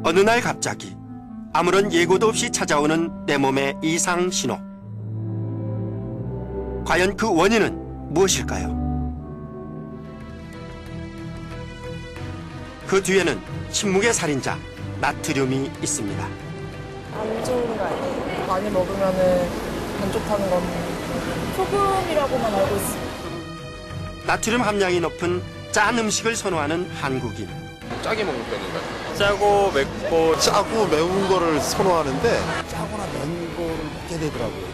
어느 날 갑자기 아무런 예고도 없이 찾아오는 내 몸의 이상 신호. 과연 그 원인은 무엇일까요? 그 뒤에는 침묵의 살인자 나트륨이 있습니다. 안 좋은 거 아니에요? 많이 먹으면은 안 좋다는 건 소금이라고만 알고 있어요. 나트륨 함량이 높은 짠 음식을 선호하는 한국인. 짜게 먹는 편인가요? 짜고 맵고 짜고 매운 거를 선호하는데 짜거나 매운 거를 먹게 되더라고요.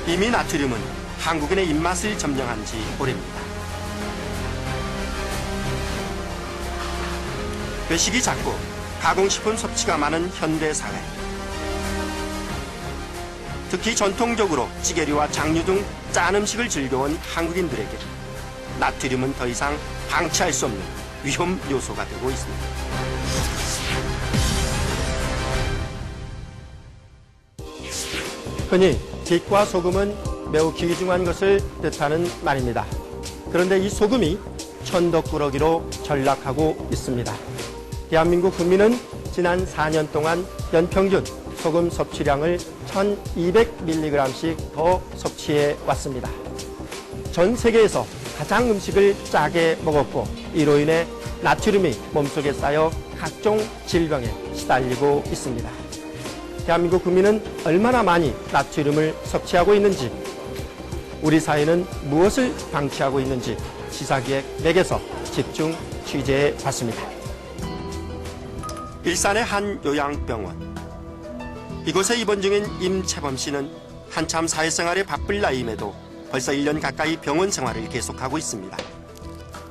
이미 나트륨은 한국인의 입맛을 점령한 지 오래입니다. 외식이 작고 가공식품 섭취가 많은 현대사회. 특히 전통적으로 찌개류와 장류 등 짠 음식을 즐겨온 한국인들에게 나트륨은 더 이상 방치할 수 없는 위험 요소가 되고 있습니다. 흔히 빛과 소금은 매우 귀중한 것을 뜻하는 말입니다. 그런데 이 소금이 천덕꾸러기로 전락하고 있습니다. 대한민국 국민은 지난 4년 동안 연평균 소금 섭취량을 1200mg씩 더 섭취해 왔습니다. 전 세계에서 가장 음식을 짜게 먹었고 이로 인해 나트륨이 몸속에 쌓여 각종 질병에 시달리고 있습니다. 대한민국 국민은 얼마나 많이 나트륨을 섭취하고 있는지, 우리 사회는 무엇을 방치하고 있는지 시사기획 맥에서 집중 취재해 봤습니다. 일산의 한 요양병원. 이곳에 입원 중인 임채범 씨는 한참 사회생활에 바쁠 나이임에도 벌써 1년 가까이 병원 생활을 계속하고 있습니다.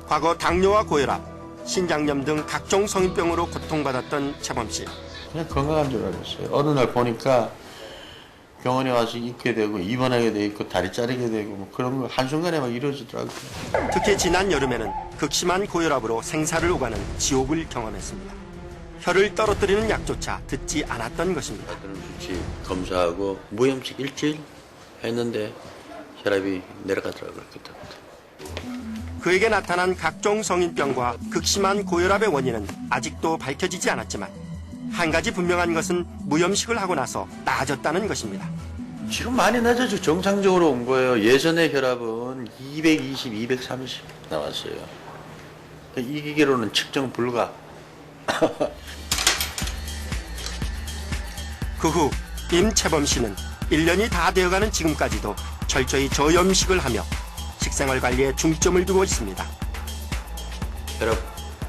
과거 당뇨와 고혈압, 신장염 등 각종 성인병으로 고통받았던 채범 씨. 그냥 건강한 줄 알았어요. 어느 날 보니까 병원에 와서 있게 되고 입원하게 돼 있고 다리 자르게 되고 뭐 그런 거 한순간에 막 이루어지더라고요. 특히 지난 여름에는 극심한 고혈압으로 생사를 오가는 지옥을 경험했습니다. 혀를 떨어뜨리는 약조차 듣지 않았던 것입니다. 나트륨 수치 검사하고 무염식 일주일 했는데 혈압이 내려가더라고요. 그때부터. 그에게 나타난 각종 성인병과 극심한 고혈압의 원인은 아직도 밝혀지지 않았지만 한 가지 분명한 것은 무염식을 하고 나서 나아졌다는 것입니다. 지금 많이 낮아져 정상적으로 온 거예요. 예전에 혈압은 220, 230 나왔어요. 이 기계로는 측정 불가. 그 후 임채범 씨는 1년이 다 되어가는 지금까지도 철저히 저염식을 하며 식생활 관리에 중점을 두고 있습니다. 혈압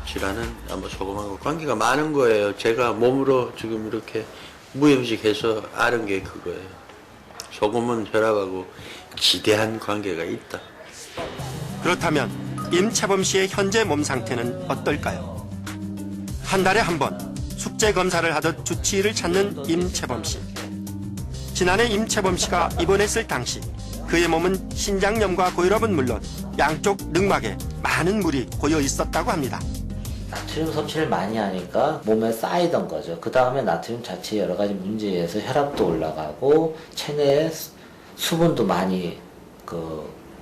질환은 아마 소금하고 관계가 많은 거예요. 제가 몸으로 지금 이렇게 무염식해서 아는 게 그거예요. 소금은 혈압하고 지대한 관계가 있다. 그렇다면 임채범 씨의 현재 몸 상태는 어떨까요? 한 달에 한 번 숙제 검사를 하듯 주치의를 찾는 임채범 씨. 지난해 임채범 씨가 입원했을 당시 그의 몸은 신장염과 고혈압은 물론 양쪽 늑막에 많은 물이 고여 있었다고 합니다. 나트륨 섭취를 많이 하니까 몸에 쌓이던 거죠. 그 다음에 나트륨 자체 여러 가지 문제에서 혈압도 올라가고 체내에 수분도 많이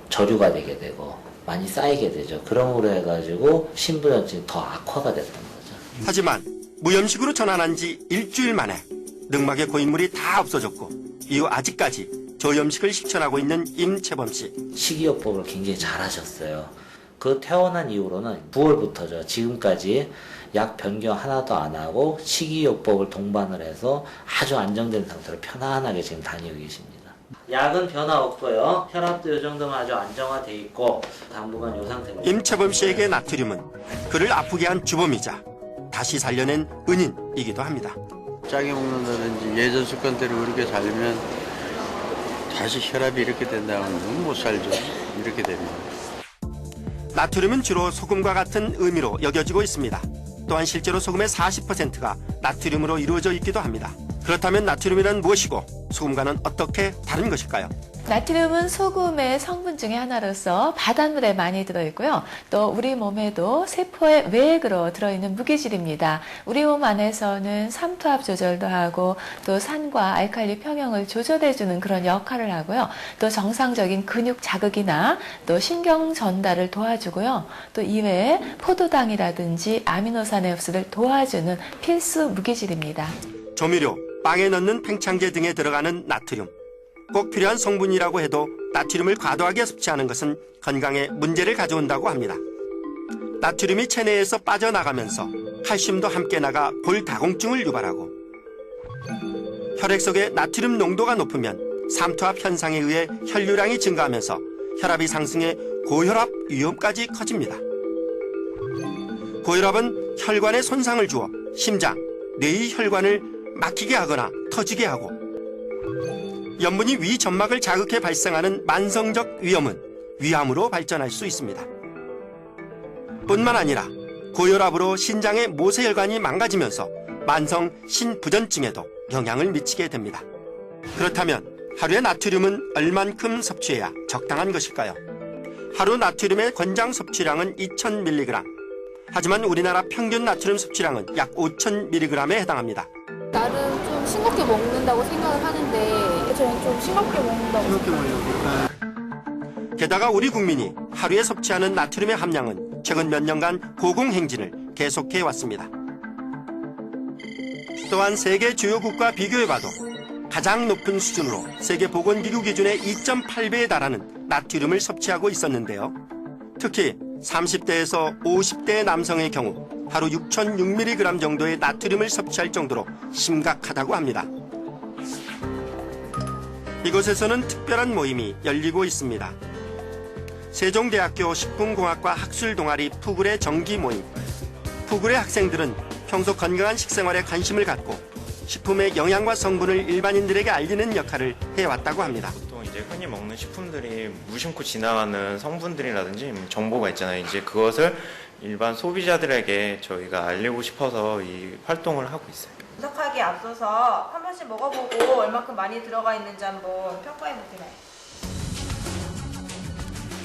저류가 되게 되고 많이 쌓이게 되죠. 그러므로 해가지고 신부전증이 더 악화가 됐던 거죠. 하지만 무염식으로 전환한 지 일주일 만에 늑막의 고인물이 다 없어졌고 이후 아직까지 저염식을 실천하고 있는 임채범 씨. 식이요법을 굉장히 잘 하셨어요. 그 퇴원한 이후로는 9월부터죠. 지금까지 약 변경 하나도 안 하고 식이요법을 동반을 해서 아주 안정된 상태로 편안하게 지금 다니고 계십니다. 약은 변화 없고요. 혈압도 이 정도면 아주 안정화돼 있고 당분간 이 상태입니다. 임채범 씨에게 나트륨은 그를 아프게 한 주범이자 다시 살려낸 은인이기도 합니다. 짜게 먹는다든지 예전 습관대로 그렇게 살면 다시 혈압이 이렇게 된다면 너무 못 살죠. 이렇게 되면. 나트륨은 주로 소금과 같은 의미로 여겨지고 있습니다. 또한 실제로 소금의 40%가 나트륨으로 이루어져 있기도 합니다. 그렇다면 나트륨이란 무엇이고 소금과는 어떻게 다른 것일까요? 나트륨은 소금의 성분 중에 하나로서 바닷물에 많이 들어있고요. 또 우리 몸에도 세포의 외액으로 들어있는 무기질입니다. 우리 몸 안에서는 삼투압 조절도 하고 또 산과 알칼리 평형을 조절해주는 그런 역할을 하고요. 또 정상적인 근육 자극이나 또 신경 전달을 도와주고요. 또 이외에 포도당이라든지 아미노산의 흡수를 도와주는 필수 무기질입니다. 조미료, 빵에 넣는 팽창제 등에 들어가는 나트륨. 꼭 필요한 성분이라고 해도 나트륨을 과도하게 섭취하는 것은 건강에 문제를 가져온다고 합니다. 나트륨이 체내에서 빠져나가면서 칼슘도 함께 나가 골다공증을 유발하고 혈액 속의 나트륨 농도가 높으면 삼투압 현상에 의해 혈류량이 증가하면서 혈압이 상승해 고혈압 위험까지 커집니다. 고혈압은 혈관에 손상을 주어 심장, 뇌의 혈관을 막히게 하거나 터지게 하고 염분이 위 점막을 자극해 발생하는 만성적 위염은 위암으로 발전할 수 있습니다. 뿐만 아니라 고혈압으로 신장의 모세혈관이 망가지면서 만성 신부전증에도 영향을 미치게 됩니다. 그렇다면 하루에 나트륨은 얼만큼 섭취해야 적당한 것일까요? 하루 나트륨의 권장 섭취량은 2000mg. 하지만 우리나라 평균 나트륨 섭취량은 약 5000mg에 해당합니다. 나름 좀 싱겁게 먹는다고 생각을 하는데 저는 좀 싱겁게 먹는다고 게다가 우리 국민이 하루에 섭취하는 나트륨의 함량은 최근 몇 년간 고공행진을 계속해 왔습니다. 또한 세계 주요 국가 비교해봐도 가장 높은 수준으로 세계보건기구 기준의 2.8배에 달하는 나트륨을 섭취하고 있었는데요. 특히 30대에서 50대 남성의 경우 하루 6,006mg 정도의 나트륨을 섭취할 정도로 심각하다고 합니다. 이곳에서는 특별한 모임이 열리고 있습니다. 세종대학교 식품공학과 학술동아리 푸글의 정기 모임. 푸글의 학생들은 평소 건강한 식생활에 관심을 갖고 식품의 영양과 성분을 일반인들에게 알리는 역할을 해왔다고 합니다. 보통 이제 흔히 먹는 식품들이 무심코 지나가는 성분들이라든지 정보가 있잖아요. 이제 그것을 일반 소비자들에게 저희가 알리고 싶어서 이 활동을 하고 있어요. 분석하기에 앞서서 한 번씩 먹어보고 얼마큼 많이 들어가 있는지 한번 평가해볼게요.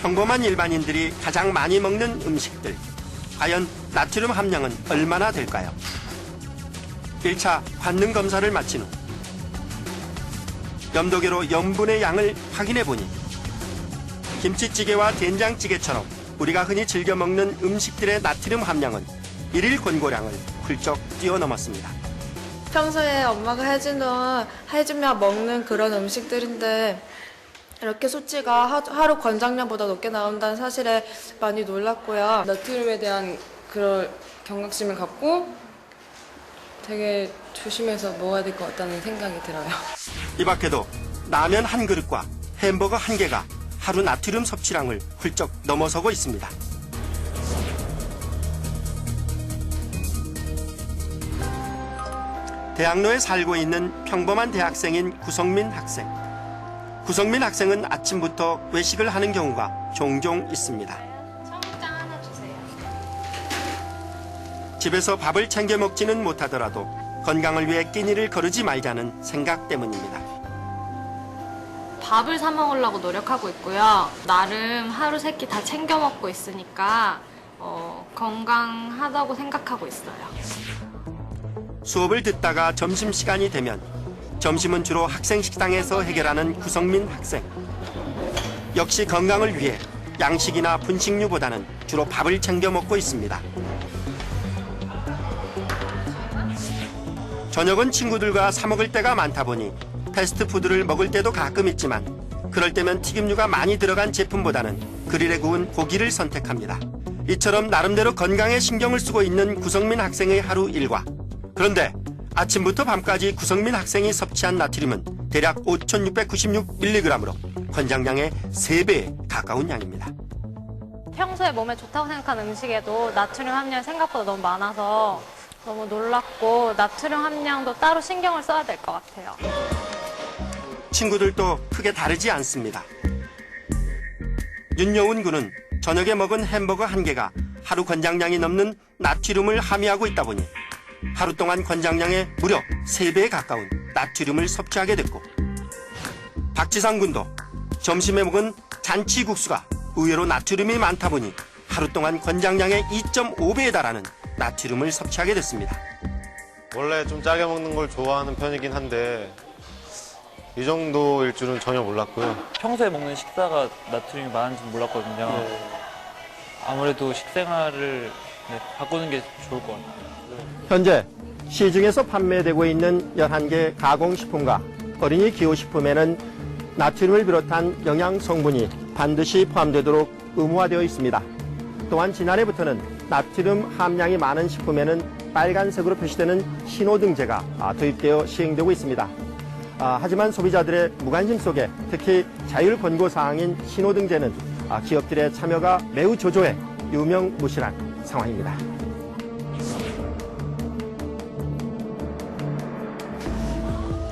평범한 일반인들이 가장 많이 먹는 음식들. 과연 나트륨 함량은 얼마나 될까요? 1차 관능 검사를 마친 후 염도계로 염분의 양을 확인해보니 김치찌개와 된장찌개처럼 우리가 흔히 즐겨 먹는 음식들의 나트륨 함량은 일일 권고량을 훌쩍 뛰어넘었습니다. 평소에 엄마가 해주면 먹는 그런 음식들인데 이렇게 수치가 하루 권장량보다 높게 나온다는 사실에 많이 놀랐고요. 나트륨에 대한 그런 경각심을 갖고 되게 조심해서 먹어야 될 것 같다는 생각이 들어요. 이 밖에도 라면 한 그릇과 햄버거 한 개가 하루 나트륨 섭취량을 훌쩍 넘어서고 있습니다. 대학로에 살고 있는 평범한 대학생인 구성민 학생. 구성민 학생은 아침부터 외식을 하는 경우가 종종 있습니다. 청국장 하나 주세요. 집에서 밥을 챙겨 먹지는 못하더라도 건강을 위해 끼니를 거르지 말자는 생각 때문입니다. 밥을 사 먹으려고 노력하고 있고요. 나름 하루 세 끼 다 챙겨 먹고 있으니까 건강하다고 생각하고 있어요. 수업을 듣다가 점심시간이 되면 점심은 주로 학생 식당에서 해결하는 구성민 학생. 역시 건강을 위해 양식이나 분식류보다는 주로 밥을 챙겨 먹고 있습니다. 저녁은 친구들과 사 먹을 때가 많다 보니 패스트푸드를 먹을 때도 가끔 있지만 그럴 때면 튀김류가 많이 들어간 제품보다는 그릴에 구운 고기를 선택합니다. 이처럼 나름대로 건강에 신경을 쓰고 있는 구성민 학생의 하루 일과. 그런데 아침부터 밤까지 구성민 학생이 섭취한 나트륨은 대략 5,696mg으로 권장량의 3배에 가까운 양입니다. 평소에 몸에 좋다고 생각하는 음식에도 나트륨 함량이 생각보다 너무 많아서 너무 놀랍고 나트륨 함량도 따로 신경을 써야 될 것 같아요. 친구들도 크게 다르지 않습니다. 윤여운 군은 저녁에 먹은 햄버거 한 개가 하루 권장량이 넘는 나트륨을 함유하고 있다 보니 하루 동안 권장량의 무려 3배에 가까운 나트륨을 섭취하게 됐고, 박지상 군도 점심에 먹은 잔치국수가 의외로 나트륨이 많다 보니 하루 동안 권장량의 2.5배에 달하는 나트륨을 섭취하게 됐습니다. 원래 좀 짜게 먹는 걸 좋아하는 편이긴 한데 이 정도일 줄은 전혀 몰랐고요. 평소에 먹는 식사가 나트륨이 많은지 몰랐거든요. 아무래도 식생활을 바꾸는 게 좋을 것 같아요. 현재 시중에서 판매되고 있는 11개 가공식품과 어린이 기호식품에는 나트륨을 비롯한 영양 성분이 반드시 포함되도록 의무화되어 있습니다. 또한 지난해부터는 나트륨 함량이 많은 식품에는 빨간색으로 표시되는 신호등재가 도입되어 시행되고 있습니다. 하지만 소비자들의 무관심 속에 특히 자율 권고 사항인 신호등재는 기업들의 참여가 매우 저조해 유명무실한 상황입니다.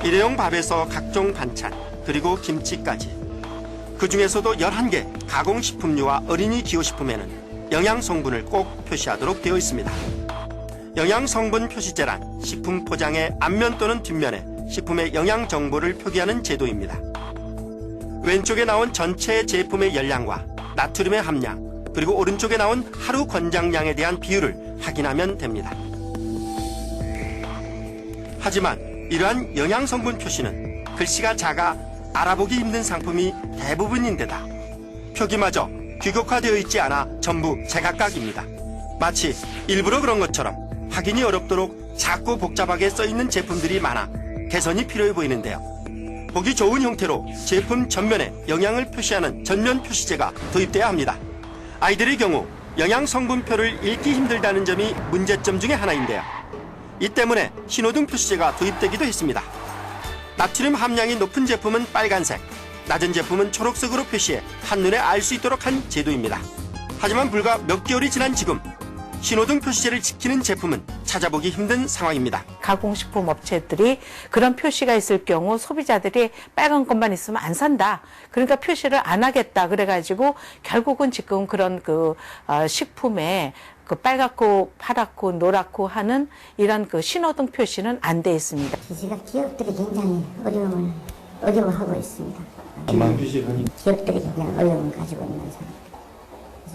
일회용 밥에서 각종 반찬, 그리고 김치까지. 그 중에서도 11개 가공식품류와 어린이 기호식품에는 영양 성분을 꼭 표시하도록 되어 있습니다. 영양 성분 표시제란 식품 포장의 앞면 또는 뒷면에 식품의 영양 정보를 표기하는 제도입니다. 왼쪽에 나온 전체 제품의 열량과 나트륨의 함량, 그리고 오른쪽에 나온 하루 권장량에 대한 비율을 확인하면 됩니다. 하지만 이러한 영양 성분 표시는 글씨가 작아 알아보기 힘든 상품이 대부분인데다 표기마저 규격화되어 있지 않아 전부 제각각입니다. 마치 일부러 그런 것처럼 확인이 어렵도록 작고 복잡하게 써있는 제품들이 많아 개선이 필요해 보이는데요. 보기 좋은 형태로 제품 전면에 영양을 표시하는 전면 표시제가 도입돼야 합니다. 아이들의 경우 영양 성분표를 읽기 힘들다는 점이 문제점 중에 하나인데요. 이 때문에 신호등 표시제가 도입되기도 했습니다. 나트륨 함량이 높은 제품은 빨간색, 낮은 제품은 초록색으로 표시해 한눈에 알 수 있도록 한 제도입니다. 하지만 불과 몇 개월이 지난 지금 신호등 표시제를 지키는 제품은 찾아보기 힘든 상황입니다. 가공식품 업체들이 그런 표시가 있을 경우 소비자들이 빨간 것만 있으면 안 산다. 그러니까 표시를 안 하겠다. 그래가지고 결국은 지금 그런 식품에 빨갛고 파랗고 노랗고 하는 이런 신호등 표시는 안 돼 있습니다. 제가 기업들이 굉장히 어려워하고 있습니다. 기업들이 굉장히 어려움을 가지고 있는 상황.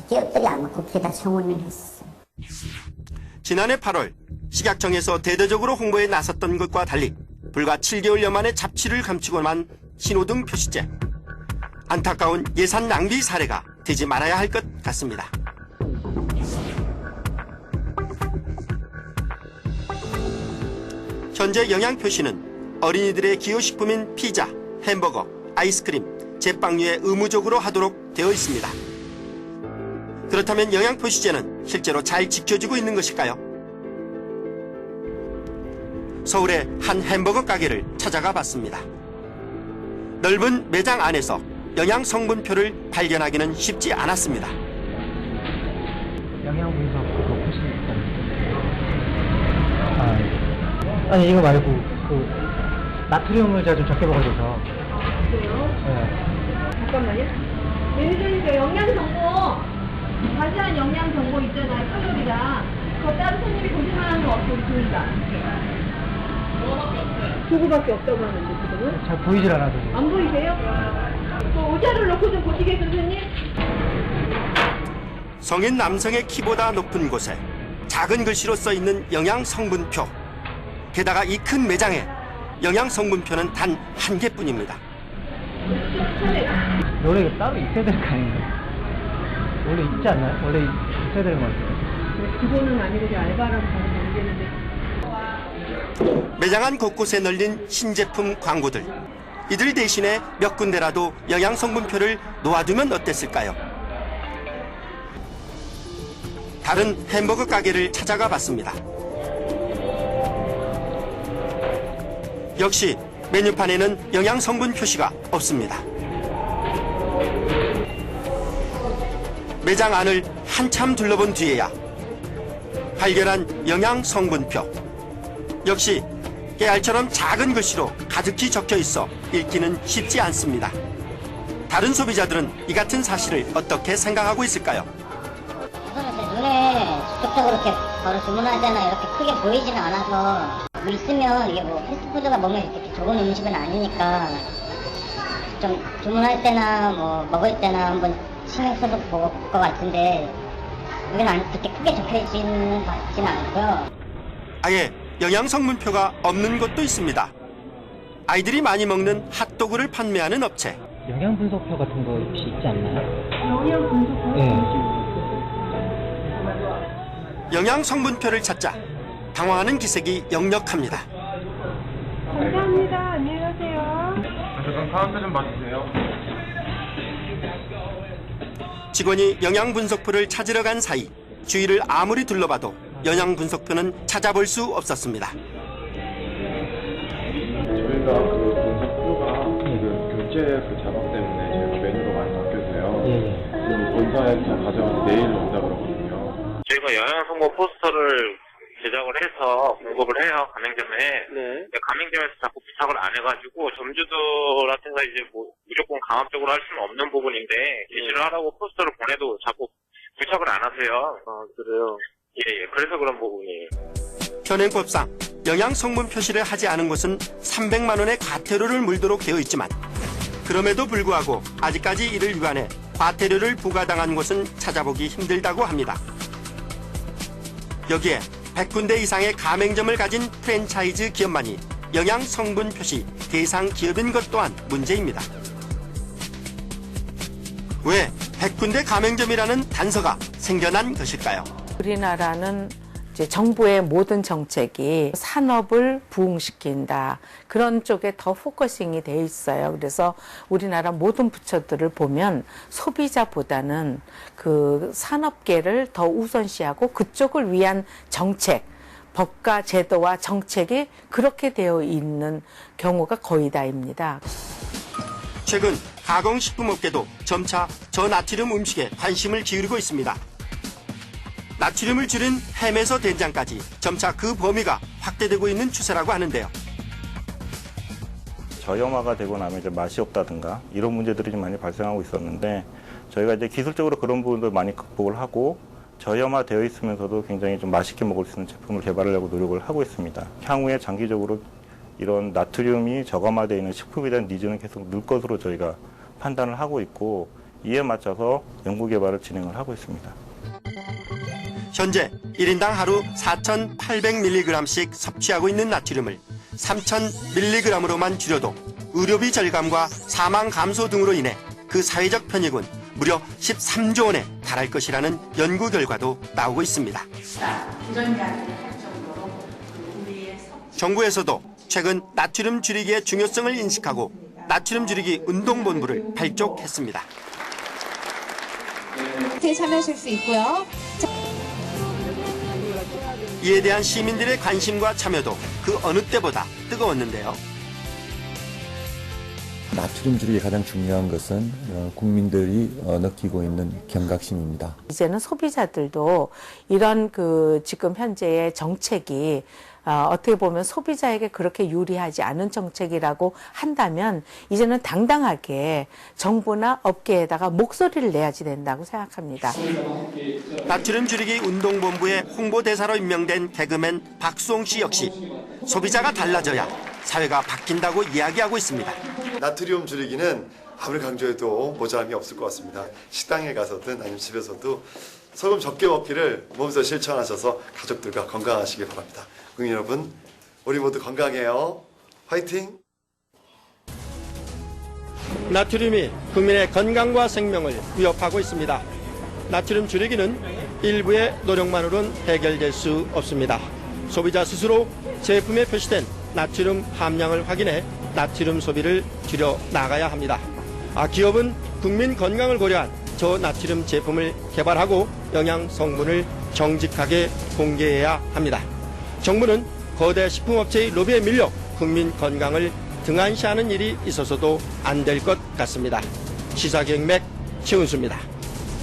기업들이 아마 국회에다 청원을 했어요. 지난해 8월 식약청에서 대대적으로 홍보에 나섰던 것과 달리 불과 7개월여 만에 잡취를 감추고만 신호등 표시제. 안타까운 예산 낭비 사례가 되지 말아야 할 것 같습니다. 현재 영양 표시는 어린이들의 기호식품인 피자, 햄버거, 아이스크림, 제빵류에 의무적으로 하도록 되어 있습니다. 그렇다면 영양 표시제는 실제로 잘 지켜지고 있는 것일까요? 서울의 한 햄버거 가게를 찾아가 봤습니다. 넓은 매장 안에서 영양 성분표를 발견하기는 쉽지 않았습니다. 영양 분석 그거 표시 아니 이거 말고 나트륨을 제가 좀 적게 먹어줘서. 그래요? 네. 잠깐만요. 매니저님 영양 정보 자세한 영양 정보 있잖아요. 칼로리랑 그거 따로 손님이 보실만한 거 없습니다. 그거밖에 없다고 하는데 지금은? 잘 보이질 않아서. 안 보이세요? 그 의자를 놓고 좀 보시게 선생님. 성인 남성의 키보다 높은 곳에 작은 글씨로 써있는 영양 성분표. 게다가 이 큰 매장에 영양 성분표는 단 한 개뿐입니다. 원래 따로 있어야 될 거 아닌가요? 원래 있지 않나요? 원래 있어야 되는 것 같아요. 그거는 아니고 알바라고 하면 되는데. 매장 안 곳곳에 널린 신제품 광고들. 이들 대신에 몇 군데라도 영양 성분표를 놓아두면 어땠을까요? 다른 햄버거 가게를 찾아가 봤습니다. 역시 메뉴판에는 영양 성분 표시가 없습니다. 매장 안을 한참 둘러본 뒤에야 발견한 영양 성분표. 역시 깨알처럼 작은 글씨로 가득히 적혀 있어 읽기는 쉽지 않습니다. 다른 소비자들은 이 같은 사실을 어떻게 생각하고 있을까요? 눈에 직접적으로 이렇게 바로 주문하잖아요. 이렇게 크게 보이지는 않아서 있으면 이게 뭐 패스트푸드가 먹는 이렇게 좋은 음식은 아니니까 좀 주문할 때나 뭐 먹을 때나 한번 신경 써서 볼 것 같은데 여기는 그렇게 크게 적혀있지는 않고요. 아예 영양 성분표가 없는 곳도 있습니다. 아이들이 많이 먹는 핫도그를 판매하는 업체. 영양 분석표 같은 거 혹시 있지 않나요? 영양 분석표? 네. 영양 성분표를 찾자 당황하는 기색이 역력합니다. 감사합니다. 안녕히 가세요. 잠깐 카운터 좀 봐주세요. 직원이 영양 분석표를 찾으러 간 사이 주위를 아무리 둘러봐도 영양 분석표는 찾아볼 수 없었습니다. 저희가 그 분석표가 그 교체 그 작업 때문에 저희가 메뉴가 많이 바뀌어서요. 지금 본사에서 가져와서 내일 온다 그러거든요. 저희가 영양 성분 포스터를 제작을 해서 공급을 해요, 가맹점에. 가맹점에서 자꾸 부탁을 안 해가지고 점주들한테서 이제 뭐 무조건 강압적으로 할 수는 없는 부분인데 게시를 하라고 포스터를 보내도 자꾸 부탁을 안 하세요. 그래요? 예, 그래서 그런 부분이에요. 현행법상 영양 성분 표시를 하지 않은 곳은 300만 원의 과태료를 물도록 되어 있지만 그럼에도 불구하고 아직까지 이를 위반해 과태료를 부과당한 곳은 찾아보기 힘들다고 합니다. 여기에 100군데 이상의 가맹점을 가진 프랜차이즈 기업만이 영양 성분 표시 대상 기업인 것 또한 문제입니다. 왜 100군데 가맹점이라는 단서가 생겨난 것일까요? 우리나라는 이제 정부의 모든 정책이 산업을 부흥시킨다. 그런 쪽에 더 포커싱이 돼 있어요. 그래서 우리나라 모든 부처들을 보면 소비자보다는 그 산업계를 더 우선시하고 그쪽을 위한 정책, 법과 제도와 정책이 그렇게 되어 있는 경우가 거의 다입니다. 최근 가공식품업계도 점차 저나트륨 음식에 관심을 기울이고 있습니다. 나트륨을 줄인 햄에서 된장까지 점차 그 범위가 확대되고 있는 추세라고 하는데요. 저염화가 되고 나면 이제 맛이 없다든가 이런 문제들이 좀 많이 발생하고 있었는데 저희가 이제 기술적으로 그런 부분들 많이 극복을 하고 저염화되어 있으면서도 굉장히 좀 맛있게 먹을 수 있는 제품을 개발하려고 노력을 하고 있습니다. 향후에 장기적으로 이런 나트륨이 저감화되어 있는 식품에 대한 니즈는 계속 늘 것으로 저희가 판단을 하고 있고 이에 맞춰서 연구 개발을 진행을 하고 있습니다. 현재 1인당 하루 4,800mg씩 섭취하고 있는 나트륨을 3,000mg으로만 줄여도 의료비 절감과 사망 감소 등으로 인해 그 사회적 편익은 무려 13조 원에 달할 것이라는 연구 결과도 나오고 있습니다. 정부에서도 최근 나트륨 줄이기의 중요성을 인식하고 나트륨 줄이기 운동본부를 발족했습니다. 참여하실 수 있고요. 이에 대한 시민들의 관심과 참여도 그 어느 때보다 뜨거웠는데요. 나트륨 줄이기 가장 중요한 것은 국민들이 느끼고 있는 경각심입니다. 이제는 소비자들도 이런 지금 현재의 정책이 어떻게 보면 소비자에게 그렇게 유리하지 않은 정책이라고 한다면 이제는 당당하게 정부나 업계에다가 목소리를 내야지 된다고 생각합니다. 나트륨 줄이기 운동본부의 홍보대사로 임명된 개그맨 박수홍 씨 역시 소비자가 달라져야 사회가 바뀐다고 이야기하고 있습니다. 나트륨 줄이기는 아무리 강조해도 모자람이 없을 것 같습니다. 식당에 가서든 아니면 집에서도 소금 적게 먹기를 몸소 실천하셔서 가족들과 건강하시기 바랍니다. 국민 여러분, 우리 모두 건강해요. 화이팅! 나트륨이 국민의 건강과 생명을 위협하고 있습니다. 나트륨 줄이기는 일부의 노력만으로는 해결될 수 없습니다. 소비자 스스로 제품에 표시된 나트륨 함량을 확인해 나트륨 소비를 줄여 나가야 합니다. 기업은 국민 건강을 고려한 저나트륨 제품을 개발하고 영양 성분을 정직하게 공개해야 합니다. 정부는 거대 식품업체의 로비에 밀려 국민 건강을 등한시하는 일이 있어서도 안 될 것 같습니다. 시사경맥 최은수입니다.